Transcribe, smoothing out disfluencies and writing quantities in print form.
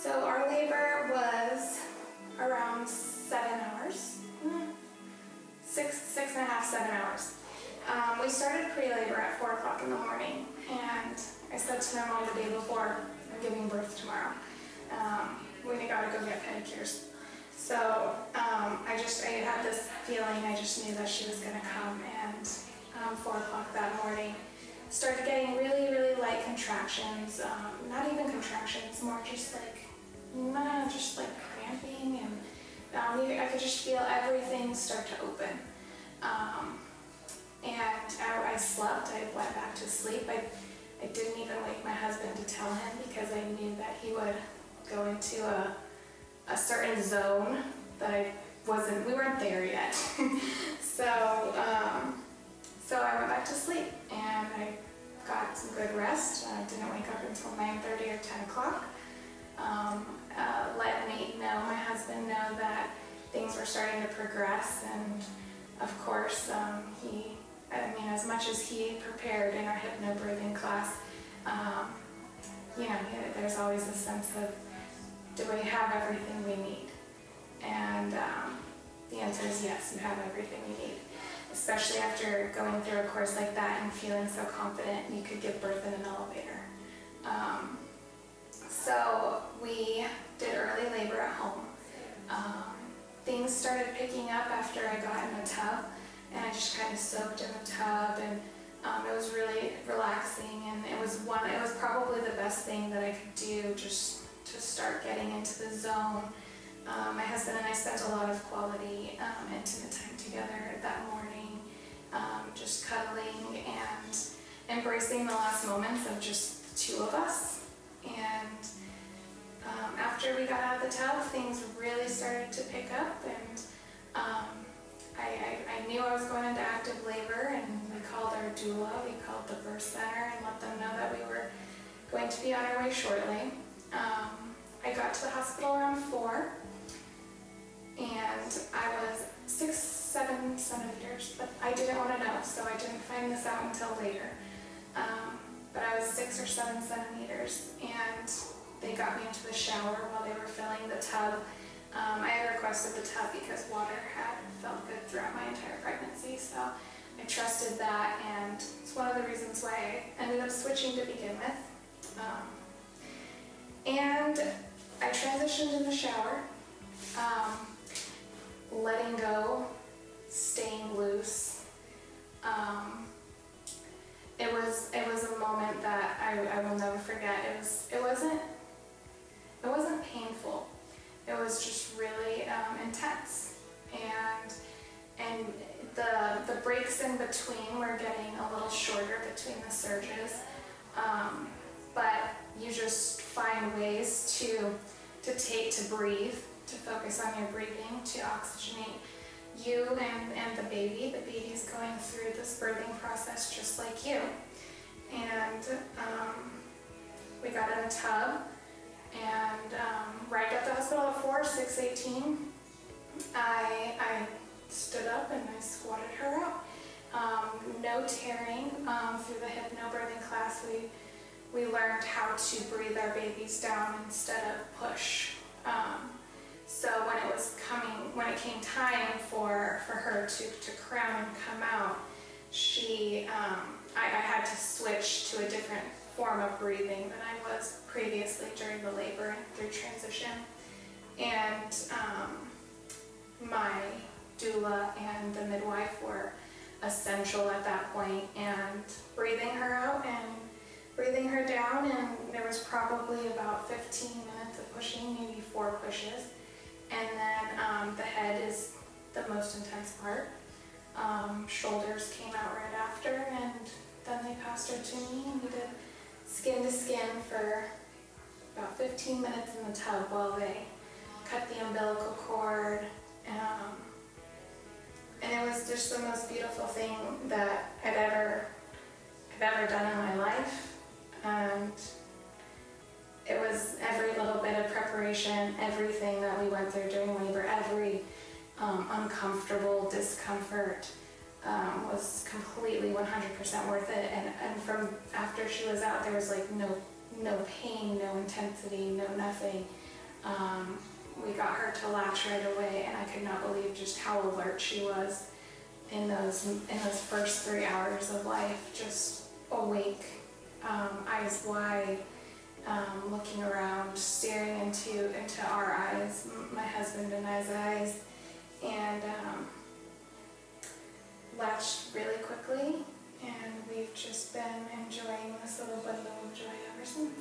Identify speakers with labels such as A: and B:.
A: So our labor was around 7 hours, 6.5, 7 hours. We started pre-labor at 4 o'clock in the morning, and I said to my mom the day before, I'm giving birth tomorrow. We gotta go get pedicures. So I had this feeling, I just knew that she was gonna come, and 4 o'clock that morning, started getting really, really light contractions. Not even contractions, more just like cramping, and I could just feel everything start to open. And I slept, I went back to sleep. I didn't even wake my husband to tell him because I knew that he would go into a certain zone that we weren't there yet. So I went back to sleep and I got some good rest. I didn't wake up until 9:30 or 10 o'clock. Let Nate know, my husband, know that things were starting to progress, and of course, as much as he prepared in our HypnoBirthing class, there's always a sense of, do we have everything we need? And the answer is yes, you have everything you need. Especially after going through a course like that and feeling so confident you could give birth in an elevator. So we did early labor at home. Things started picking up after I got in the tub, and I just kind of soaked in the tub, and it was really relaxing, and it was probably the best thing that I could do just to start getting into the zone. My husband and I spent a lot of quality, intimate time together that morning, just cuddling and embracing the last moments of just the two of us. And after we got out of the tub, things really started to pick up, and I knew I was going into active labor, and we called our doula, we called the birth center, and let them know that we were going to be on our way shortly. I got to the hospital around 4, and I was 6-7 centimeters, but I didn't want to know, so I didn't find this out until later. But I was 6 or 7 centimeters, and they got me into the shower while they were filling the tub. I had requested the tub because water had felt good throughout my entire pregnancy, so I trusted that, and it's one of the reasons why I ended up switching to begin with. And I transitioned in the shower, letting go, staying loose. It was a moment that I will never forget. It wasn't painful. It was just really intense, and the breaks in between were getting a little shorter between the surges. But you just find ways to breathe, to focus on your breathing, to oxygenate you and the baby. The baby's going through this birthing process just like you. And we got in a tub, and right at the hospital at 4, 6:18, I stood up and I squatted her out. No tearing. Through the HypnoBirthing class, we learned how to breathe our babies down instead of push. So when it came time for her to crown and come out, I had to switch to a different form of breathing than I was previously during the labor and through transition. And my doula and the midwife were essential at that point, and breathing her out and breathing her down, and there was probably about 15 minutes of pushing, maybe 4 pushes. And then the head is the most intense part. Shoulders came out right after, and then they passed her to me, and we did skin to skin for about 15 minutes in the tub while they cut the umbilical cord. And it was just the most beautiful thing that I've ever done in my life. And it was every little bit of preparation, everything that we went through during labor, every uncomfortable discomfort was completely 100% worth it. And from after she was out, there was like no pain, no intensity, no nothing. We got her to latch right away, and I could not believe just how alert she was in those first 3 hours of life, just awake, eyes wide, looking around, staring into our eyes, my husband and I's eyes, and latched really quickly, and we've just been enjoying this little bundle of joy ever since.